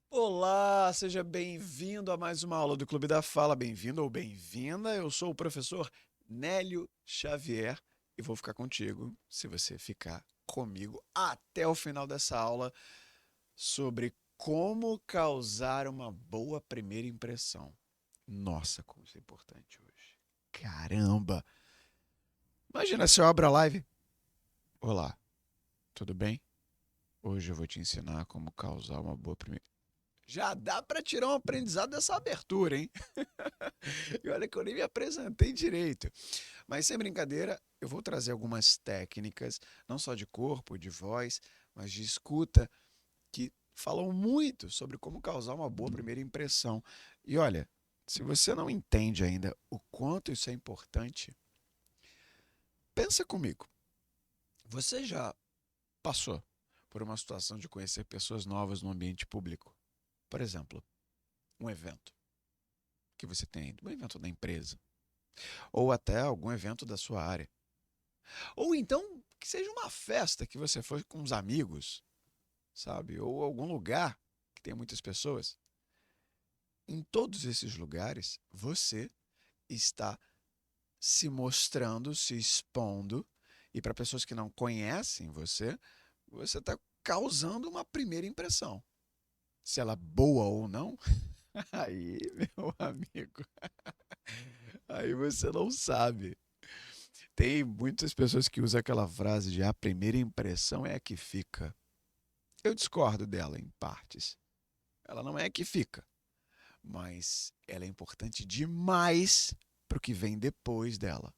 Olá, seja bem-vindo a mais uma aula do Clube da Fala. Bem-vindo ou bem-vinda. Eu sou o professor Nélio Xavier e vou ficar contigo, se você ficar comigo até o final dessa aula, sobre como causar uma boa primeira impressão. Nossa, como isso é importante hoje. Caramba! Imagina se eu abro a live. Olá, tudo bem? Hoje eu vou te ensinar como causar uma boa primeira. Já dá para tirar um aprendizado dessa abertura, hein? E olha que eu nem me apresentei direito. Mas sem brincadeira, eu vou trazer algumas técnicas, não só de corpo, de voz, mas de escuta, que falam muito sobre como causar uma boa primeira impressão. E olha, se você não entende ainda o quanto isso é importante, pensa comigo. Você já passou por uma situação de conhecer pessoas novas no ambiente público? Por exemplo, um evento que você tem, um evento da empresa, ou até algum evento da sua área. Ou então que seja uma festa que você foi com os amigos, sabe? Ou algum lugar que tenha muitas pessoas. Em todos esses lugares, você está se mostrando, se expondo, e para pessoas que não conhecem você, você está causando uma primeira impressão. Se ela é boa ou não, aí, meu amigo, aí você não sabe. Tem muitas pessoas que usam aquela frase de a primeira impressão é a que fica. Eu discordo dela em partes. Ela não é a que fica, mas ela é importante demais para o que vem depois dela,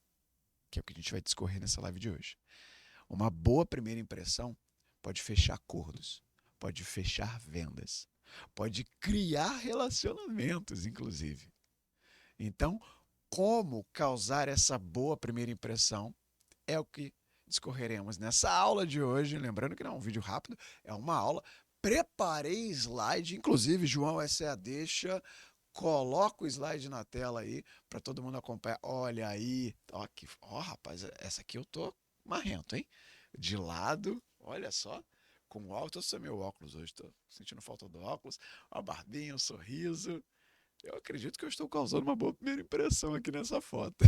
que é o que a gente vai discorrer nessa live de hoje. Uma boa primeira impressão pode fechar acordos, pode fechar vendas, pode criar relacionamentos, inclusive. Então, como causar essa boa primeira impressão é o que discorreremos nessa aula de hoje. Lembrando que não é um vídeo rápido, é uma aula. Preparei slide, inclusive, João, essa é a deixa. Coloca o slide na tela aí para todo mundo acompanhar. Olha aí, ó, ó, rapaz, essa aqui eu tô marrento, hein? De lado, olha só. Com óculos, eu sou meu óculos hoje, tô sentindo falta do óculos. Uma barbinha, um sorriso. Eu acredito que eu estou causando uma boa primeira impressão aqui nessa foto.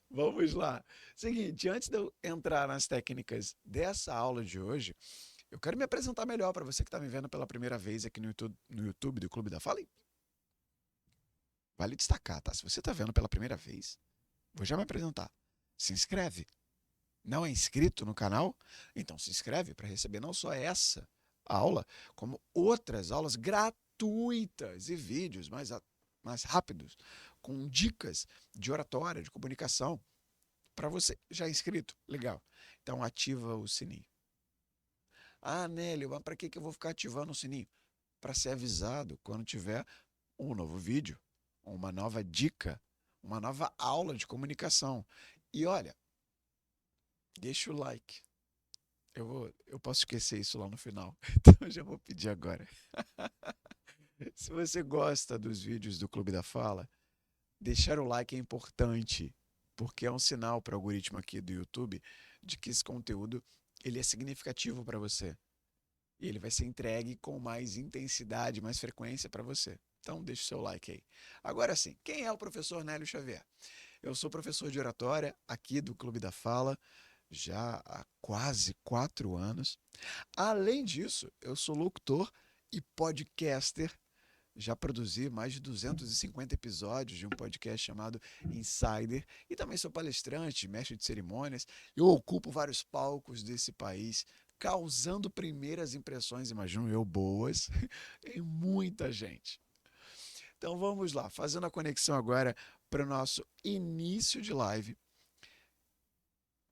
Vamos lá. Seguinte, antes de eu entrar nas técnicas dessa aula de hoje, eu quero me apresentar melhor para você que está me vendo pela primeira vez aqui no YouTube do Clube da Fala. E vale destacar, tá? Se você está vendo pela primeira vez, vou já me apresentar. Se inscreve. Não é inscrito no canal? Então se inscreve para receber não só essa aula, como outras aulas gratuitas e vídeos mais rápidos, com dicas de oratória, de comunicação. Para você já é inscrito? Legal. Então ativa o sininho. Ah, Nélio, mas para que eu vou ficar ativando o sininho? Para ser avisado quando tiver um novo vídeo, uma nova dica, uma nova aula de comunicação. E olha, deixa o like. Eu posso esquecer isso lá no final, então eu já vou pedir agora. Se você gosta dos vídeos do Clube da Fala, deixar o like é importante, porque é um sinal para o algoritmo aqui do YouTube de que esse conteúdo ele é significativo para você. E ele vai ser entregue com mais intensidade, mais frequência para você. Então, deixe o seu like aí. Agora sim, quem é o professor Nélio Xavier? Eu sou professor de oratória aqui do Clube da Fala, já há quase 4 anos. Além disso, eu sou locutor e podcaster. Já produzi mais de 250 episódios de um podcast chamado Insider. E também sou palestrante, mestre de cerimônias. Eu ocupo vários palcos desse país, causando primeiras impressões, imagino eu, boas, em muita gente. Então vamos lá, fazendo a conexão agora para o nosso início de live.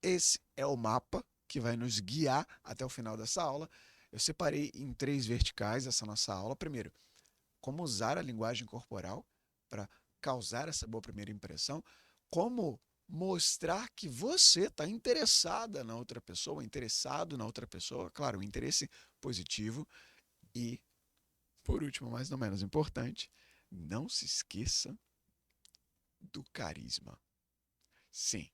Esse é o mapa que vai nos guiar até o final dessa aula. Eu separei em 3 verticais essa nossa aula. Primeiro, como usar a linguagem corporal para causar essa boa primeira impressão, como mostrar que você está interessada na outra pessoa, interessado na outra pessoa, claro, um interesse positivo. E, por último, mas não menos importante, não se esqueça do carisma. Sim,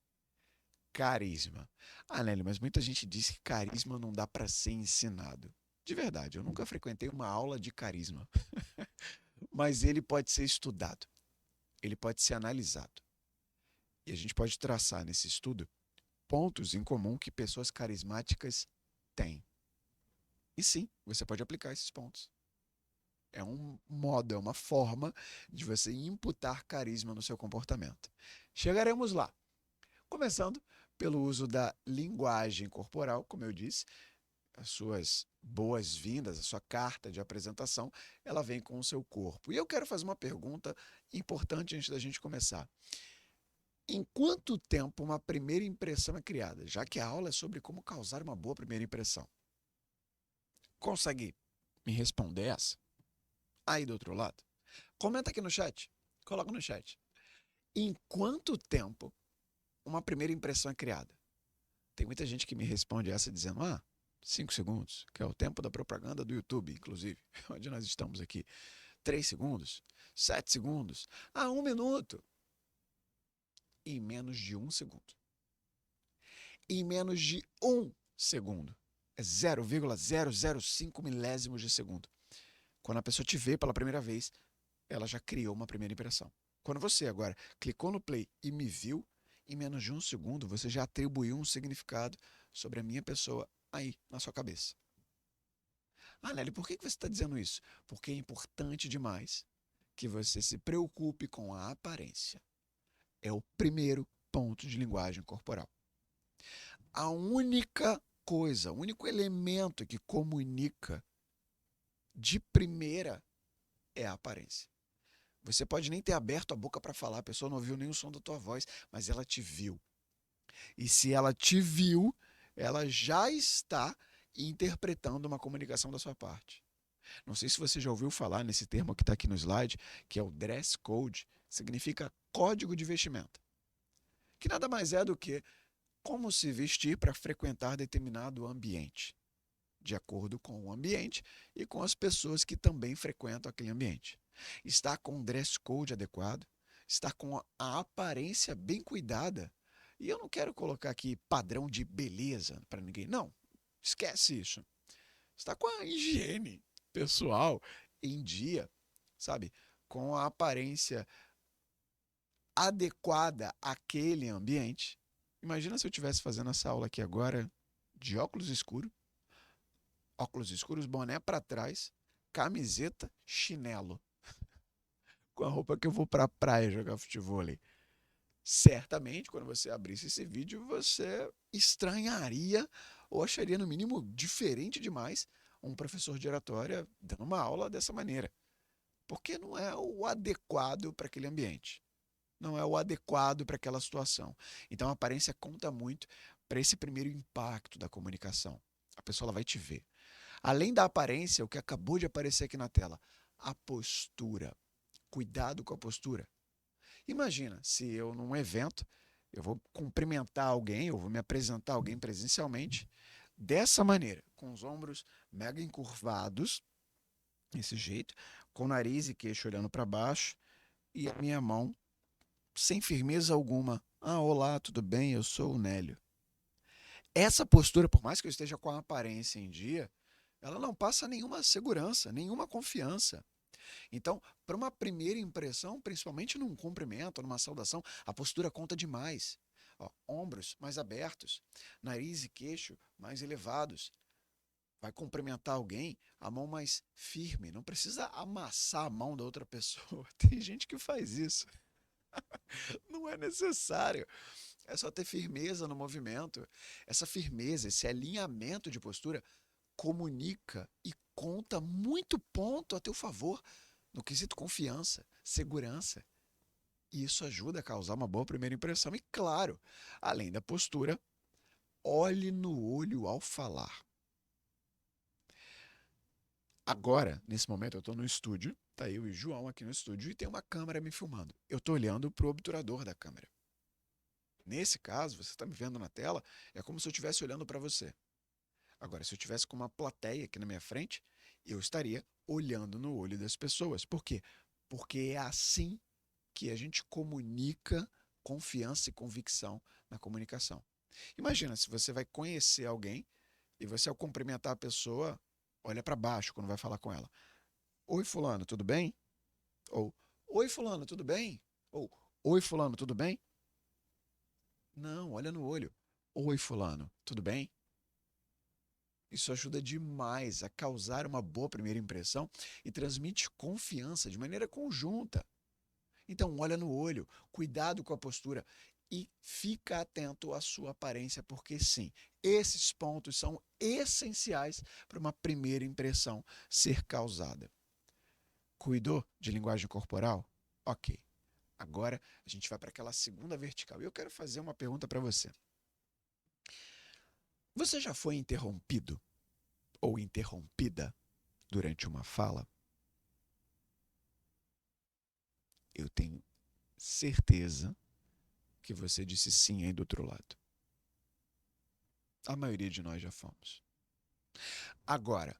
carisma. Ah, Nelly, mas muita gente diz que carisma não dá para ser ensinado. De verdade, eu nunca frequentei uma aula de carisma, mas ele pode ser estudado, ele pode ser analisado. E a gente pode traçar nesse estudo pontos em comum que pessoas carismáticas têm. E sim, você pode aplicar esses pontos. É um modo, é uma forma de você imputar carisma no seu comportamento. Chegaremos lá. Começando pelo uso da linguagem corporal, como eu disse, as suas boas-vindas, a sua carta de apresentação, ela vem com o seu corpo. E eu quero fazer uma pergunta importante antes da gente começar. Em quanto tempo uma primeira impressão é criada? Já que a aula é sobre como causar uma boa primeira impressão. Consegue me responder essa? Aí do outro lado? Comenta aqui no chat. Coloca no chat. Em quanto tempo uma primeira impressão é criada? Tem muita gente que me responde essa dizendo, 5 segundos, que é o tempo da propaganda do YouTube, inclusive, onde nós estamos aqui. 3 segundos, 7 segundos, 1 minuto. Em menos de 1 segundo. Em menos de 1 segundo. É 0,005 milésimos de segundo. Quando a pessoa te vê pela primeira vez, ela já criou uma primeira impressão. Quando você agora clicou no play e me viu, em menos de 1 segundo, você já atribuiu um significado sobre a minha pessoa aí, na sua cabeça. Nelly, por que você está dizendo isso? Porque é importante demais que você se preocupe com a aparência. É o primeiro ponto de linguagem corporal. A única coisa, o único elemento que comunica de primeira é a aparência. Você pode nem ter aberto a boca para falar, a pessoa não ouviu nem o som da tua voz, mas ela te viu. E se ela te viu, ela já está interpretando uma comunicação da sua parte. Não sei se você já ouviu falar nesse termo que está aqui no slide, que é o dress code, significa código de vestimenta. Que nada mais é do que como se vestir para frequentar determinado ambiente, de acordo com o ambiente e com as pessoas que também frequentam aquele ambiente. Está com um dress code adequado, está com a aparência bem cuidada. E eu não quero colocar aqui padrão de beleza para ninguém. Não, esquece isso. Está com a higiene pessoal em dia, sabe? Com a aparência adequada àquele ambiente. Imagina se eu estivesse fazendo essa aula aqui agora de óculos escuros, boné para trás, camiseta, chinelo, com a roupa que eu vou para a praia jogar futebol ali. Certamente, quando você abrisse esse vídeo, você estranharia ou acharia, no mínimo, diferente demais um professor de oratória dando uma aula dessa maneira. Porque não é o adequado para aquele ambiente. Não é o adequado para aquela situação. Então, a aparência conta muito para esse primeiro impacto da comunicação. A pessoa ela vai te ver. Além da aparência, o que acabou de aparecer aqui na tela, a postura. Cuidado com a postura. Imagina, se eu num evento, eu vou cumprimentar alguém, eu vou me apresentar a alguém presencialmente, dessa maneira, com os ombros mega encurvados, desse jeito, com o nariz e queixo olhando para baixo e a minha mão sem firmeza alguma. Olá, tudo bem? Eu sou o Nélio. Essa postura, por mais que eu esteja com a aparência em dia, ela não passa nenhuma segurança, nenhuma confiança. Então, para uma primeira impressão, principalmente num cumprimento, numa saudação, a postura conta demais. Ombros mais abertos, nariz e queixo mais elevados. Vai cumprimentar alguém, a mão mais firme. Não precisa amassar a mão da outra pessoa. Tem gente que faz isso. Não é necessário. É só ter firmeza no movimento. Essa firmeza, esse alinhamento de postura comunica e conta muito ponto a teu favor no quesito confiança, segurança. E isso ajuda a causar uma boa primeira impressão. E claro, além da postura, olhe no olho ao falar. Agora, nesse momento, eu estou no estúdio, tá eu e o João aqui no estúdio e tem uma câmera me filmando. Eu estou olhando para o obturador da câmera. Nesse caso, você está me vendo na tela, é como se eu estivesse olhando para você. Agora, se eu tivesse com uma plateia aqui na minha frente, eu estaria olhando no olho das pessoas. Por quê? Porque é assim que a gente comunica confiança e convicção na comunicação. Imagina se você vai conhecer alguém e você, ao cumprimentar a pessoa, Olha para baixo quando vai falar com ela. Oi, fulano, tudo bem? Ou oi, fulano, tudo bem? Ou oi, fulano, tudo bem? Não, olha no olho. Oi, fulano, tudo bem? Isso ajuda demais a causar uma boa primeira impressão e transmite confiança de maneira conjunta. Então, olha no olho, cuidado com a postura e fica atento à sua aparência, porque sim, esses pontos são essenciais para uma primeira impressão ser causada. Cuidou de linguagem corporal? Ok. Agora a gente vai para aquela segunda vertical. E eu quero fazer uma pergunta para você. Você já foi interrompido ou interrompida durante uma fala? Eu tenho certeza que você disse sim aí do outro lado. A maioria de nós já fomos. Agora,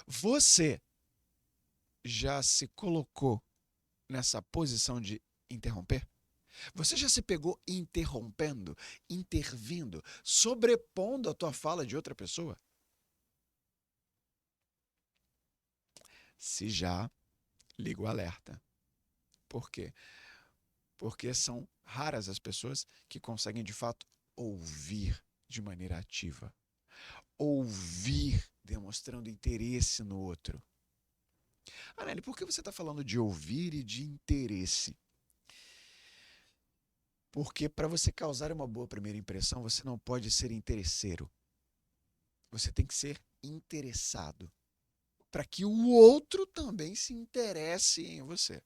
você já se colocou nessa posição de interromper? Você já se pegou interrompendo, intervindo, sobrepondo a tua fala de outra pessoa? Se já, liga o alerta. Por quê? Porque são raras as pessoas que conseguem de fato ouvir de maneira ativa. Ouvir demonstrando interesse no outro. Aneli, por que você está falando de ouvir e de interesse? Porque para você causar uma boa primeira impressão, você não pode ser interesseiro. Você tem que ser interessado. Para que o outro também se interesse em você.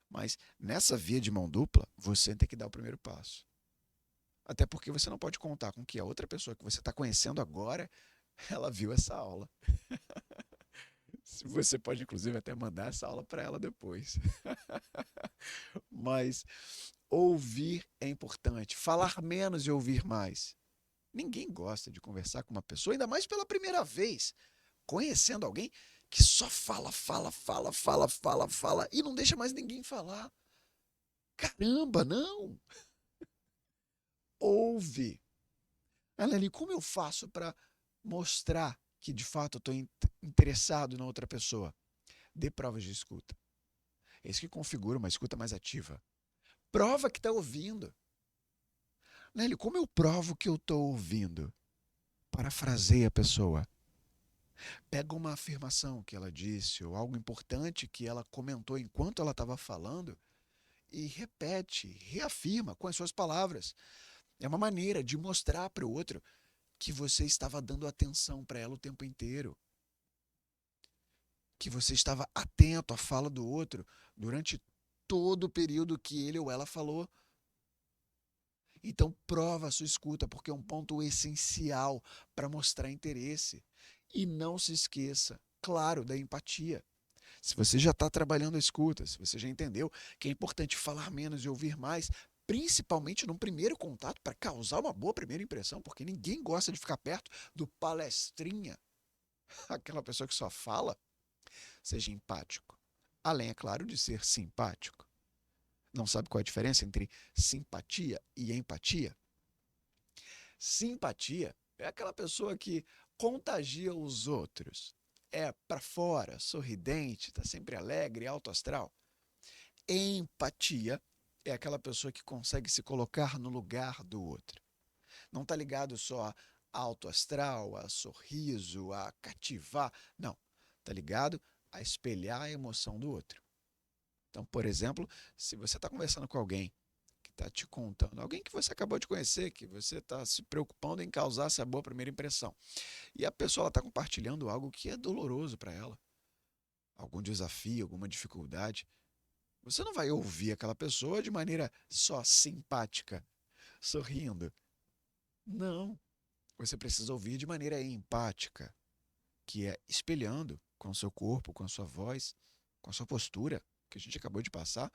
Mas nessa via de mão dupla, você tem que dar o primeiro passo. Até porque você não pode contar com que a outra pessoa que você está conhecendo agora, ela viu essa aula. Você pode, inclusive, até mandar essa aula para ela depois. Mas ouvir é importante. Falar menos e ouvir mais. Ninguém gosta de conversar com uma pessoa, ainda mais pela primeira vez, conhecendo alguém que só fala, fala, fala, fala, fala, fala e não deixa mais ninguém falar. Caramba, não! Ouve. Aleli, como eu faço para mostrar que de fato eu estou interessado na outra pessoa? Dê provas de escuta. É isso que configura uma escuta mais ativa. Prova que está ouvindo. Nelly, como eu provo que eu estou ouvindo? Parafraseia a pessoa. Pega uma afirmação que ela disse ou algo importante que ela comentou enquanto ela estava falando e repete, reafirma com as suas palavras. É uma maneira de mostrar para o outro que você estava dando atenção para ela o tempo inteiro. Que você estava atento à fala do outro durante todo o período que ele ou ela falou. Então, prova a sua escuta, porque é um ponto essencial para mostrar interesse. E não se esqueça, claro, da empatia. Se você já está trabalhando a escuta, se você já entendeu que é importante falar menos e ouvir mais, principalmente no primeiro contato, para causar uma boa primeira impressão, porque ninguém gosta de ficar perto do palestrinha, aquela pessoa que só fala, seja empático. Além, é claro, de ser simpático. Não sabe qual é a diferença entre simpatia e empatia? Simpatia é aquela pessoa que contagia os outros. É para fora, sorridente, está sempre alegre, alto astral. Empatia é aquela pessoa que consegue se colocar no lugar do outro. Não está ligado só a alto astral, a sorriso, a cativar. Não. Está ligado a espelhar a emoção do outro. Então, por exemplo, se você está conversando com alguém que está te contando, alguém que você acabou de conhecer, que você está se preocupando em causar essa boa primeira impressão, e a pessoa está compartilhando algo que é doloroso para ela, algum desafio, alguma dificuldade, você não vai ouvir aquela pessoa de maneira só simpática, sorrindo. Não. Você precisa ouvir de maneira empática, que é espelhando com o seu corpo, com a sua voz, com a sua postura, que a gente acabou de passar,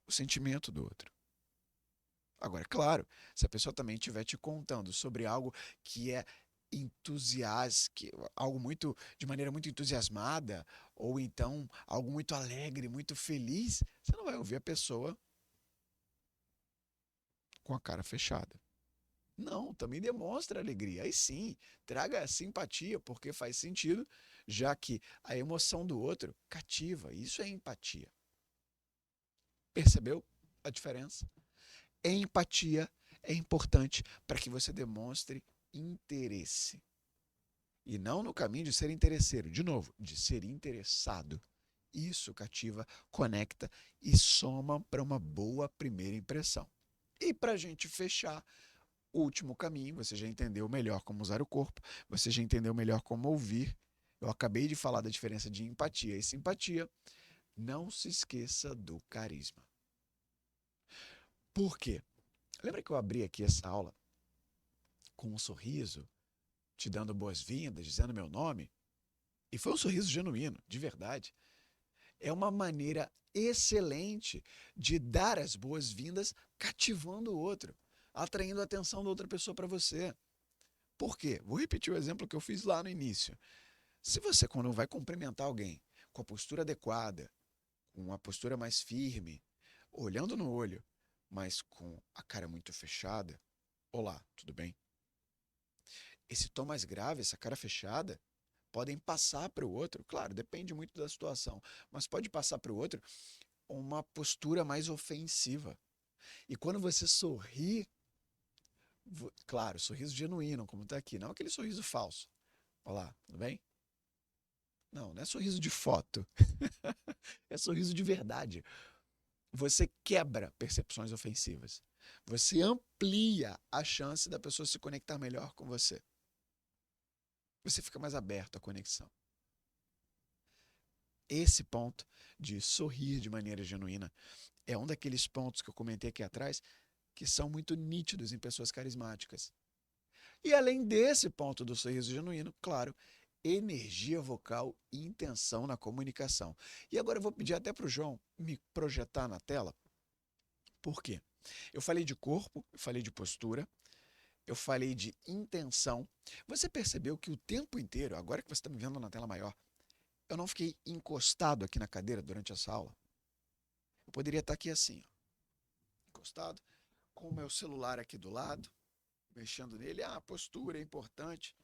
o sentimento do outro. Agora, claro, se a pessoa também estiver te contando sobre algo que é algo muito de maneira muito entusiasmada, ou então algo muito alegre, muito feliz, você não vai ouvir a pessoa com a cara fechada. Não, também demonstra alegria. Aí sim, traga simpatia, porque faz sentido, já que a emoção do outro cativa. Isso é empatia. Percebeu a diferença? Empatia é importante para que você demonstre interesse. E não no caminho de ser interesseiro, de novo, de ser interessado. Isso cativa, conecta e soma para uma boa primeira impressão. E para a gente fechar, o último caminho, você já entendeu melhor como usar o corpo, você já entendeu melhor como ouvir. Eu acabei de falar da diferença de empatia e simpatia. Não se esqueça do carisma. Por quê? Lembra que eu abri aqui essa aula com um sorriso, te dando boas-vindas, dizendo meu nome? E foi um sorriso genuíno, de verdade. É uma maneira excelente de dar as boas-vindas cativando o outro, atraindo a atenção da outra pessoa para você. Por quê? Vou repetir o exemplo que eu fiz lá no início. Se você, quando vai cumprimentar alguém com a postura adequada, com uma postura mais firme, olhando no olho, mas com a cara muito fechada, olá, tudo bem? Esse tom mais grave, essa cara fechada, podem passar para o outro, claro, depende muito da situação, mas pode passar para o outro uma postura mais ofensiva. E quando você sorri, claro, sorriso genuíno, como está aqui, não aquele sorriso falso. Olá, tudo bem? Não, não é sorriso de foto. É sorriso de verdade. Você quebra percepções ofensivas. Você amplia a chance da pessoa se conectar melhor com você. Você fica mais aberto à conexão. Esse ponto de sorrir de maneira genuína é um daqueles pontos que eu comentei aqui atrás que são muito nítidos em pessoas carismáticas. E além desse ponto do sorriso genuíno, claro, energia vocal e intenção na comunicação. E agora eu vou pedir até para o João me projetar na tela. Por quê? Eu falei de corpo, eu falei de postura, eu falei de intenção. Você percebeu que o tempo inteiro, agora que você está me vendo na tela maior, eu não fiquei encostado aqui na cadeira durante essa aula? Eu poderia estar aqui assim, ó, encostado, com o meu celular aqui do lado, mexendo nele. Ah, a postura é importante.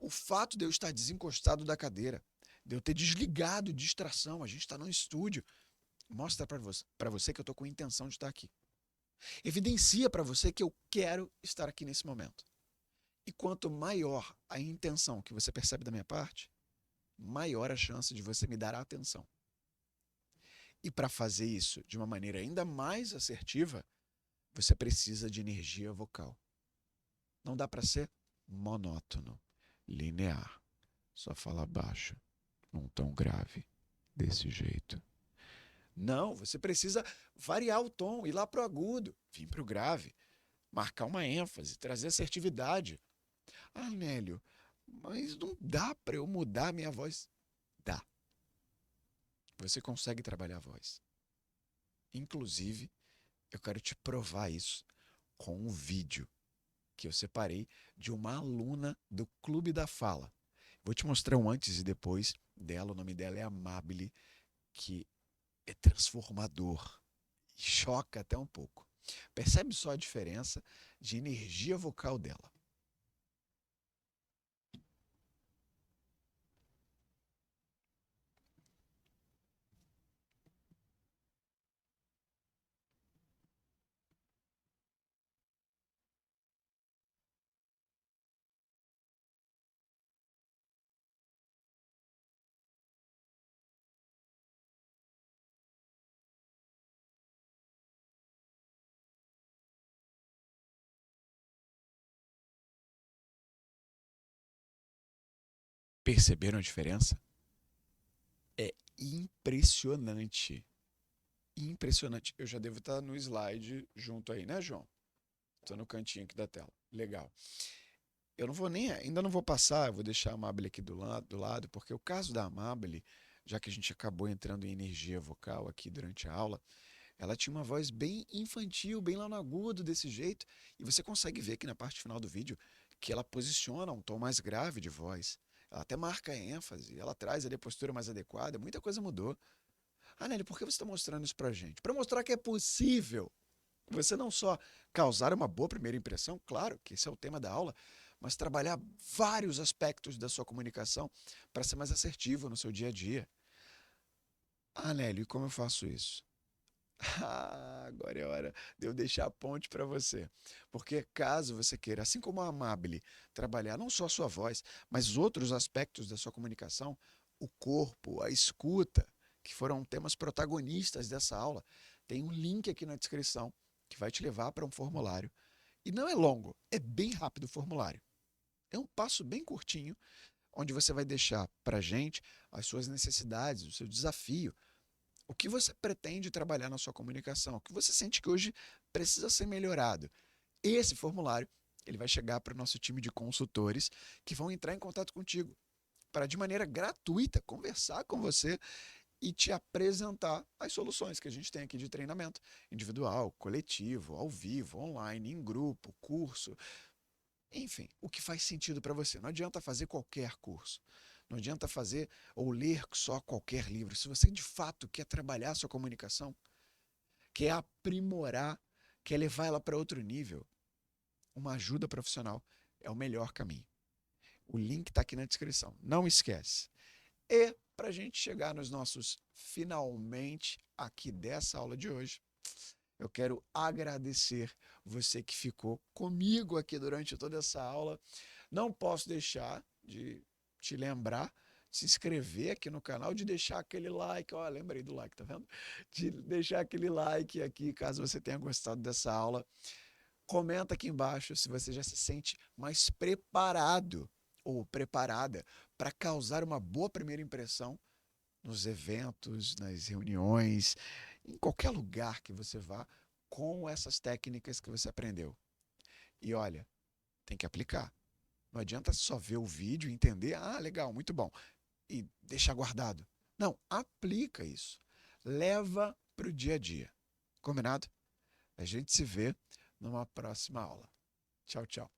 O fato de eu estar desencostado da cadeira, de eu ter desligado distração, a gente está num estúdio, mostra para você que eu estou com intenção de estar aqui. Evidencia para você que eu quero estar aqui nesse momento. E quanto maior a intenção que você percebe da minha parte, maior a chance de você me dar a atenção. E para fazer isso de uma maneira ainda mais assertiva, você precisa de energia vocal. Não dá para ser monótono, linear, só fala baixo, num tom grave, desse jeito. Não, você precisa variar o tom, ir lá para o agudo, vir para o grave, marcar uma ênfase, trazer assertividade. Ah, Nélio, mas não dá para eu mudar a minha voz. Dá. Você consegue trabalhar a voz. Inclusive, eu quero te provar isso com um vídeo que eu separei de uma aluna do Clube da Fala. Vou te mostrar um antes e depois dela. O nome dela é Amabile, que é transformador. Choca até um pouco. Percebe só a diferença de energia vocal dela. Perceberam a diferença? É impressionante. Impressionante. Eu já devo estar no slide junto aí, né, João? Estou no cantinho aqui da tela. Legal. Eu não vou nem, ainda não vou passar, eu vou deixar a Amabile aqui do lado, porque o caso da Amabile, já que a gente acabou entrando em energia vocal aqui durante a aula, ela tinha uma voz bem infantil, bem lá no agudo, desse jeito, e você consegue ver aqui na parte final do vídeo que ela posiciona um tom mais grave de voz. Ela até marca a ênfase, ela traz ali a postura mais adequada, muita coisa mudou. Ah, Nelly, por que você está mostrando isso pra gente? Para mostrar que é possível. Você não só causar uma boa primeira impressão, claro que esse é o tema da aula, mas trabalhar vários aspectos da sua comunicação para ser mais assertivo no seu dia a dia. Ah, Nélio, e como eu faço isso? Ah, agora é hora de eu deixar a ponte para você. Porque caso você queira, assim como a Amable, trabalhar não só a sua voz, mas outros aspectos da sua comunicação, o corpo, a escuta, que foram temas protagonistas dessa aula, tem um link aqui na descrição que vai te levar para um formulário. E não é longo, é bem rápido o formulário. É um passo bem curtinho, onde você vai deixar para a gente as suas necessidades, o seu desafio, o que você pretende trabalhar na sua comunicação, o que você sente que hoje precisa ser melhorado. Esse formulário ele vai chegar para o nosso time de consultores que vão entrar em contato contigo para, de maneira gratuita, conversar com você e te apresentar as soluções que a gente tem aqui de treinamento individual, coletivo, ao vivo, online, em grupo, curso, enfim, o que faz sentido para você. Não adianta fazer qualquer curso. Não adianta fazer ou ler só qualquer livro. Se você de fato quer trabalhar a sua comunicação, quer aprimorar, quer levar ela para outro nível, uma ajuda profissional é o melhor caminho. O link está aqui na descrição. Não esquece. E para a gente chegar nos nossos finalmente aqui dessa aula de hoje, eu quero agradecer você que ficou comigo aqui durante toda essa aula. Não posso deixar de te lembrar de se inscrever aqui no canal, de deixar aquele like, ó, lembrei do like, tá vendo? De deixar aquele like aqui, caso você tenha gostado dessa aula. Comenta aqui embaixo se você já se sente mais preparado ou preparada para causar uma boa primeira impressão nos eventos, nas reuniões, em qualquer lugar que você vá, com essas técnicas que você aprendeu. E olha, tem que aplicar. Não adianta só ver o vídeo e entender, ah, legal, muito bom, e deixar guardado. Não, aplica isso. Leva para o dia a dia. Combinado? A gente se vê numa próxima aula. Tchau, tchau.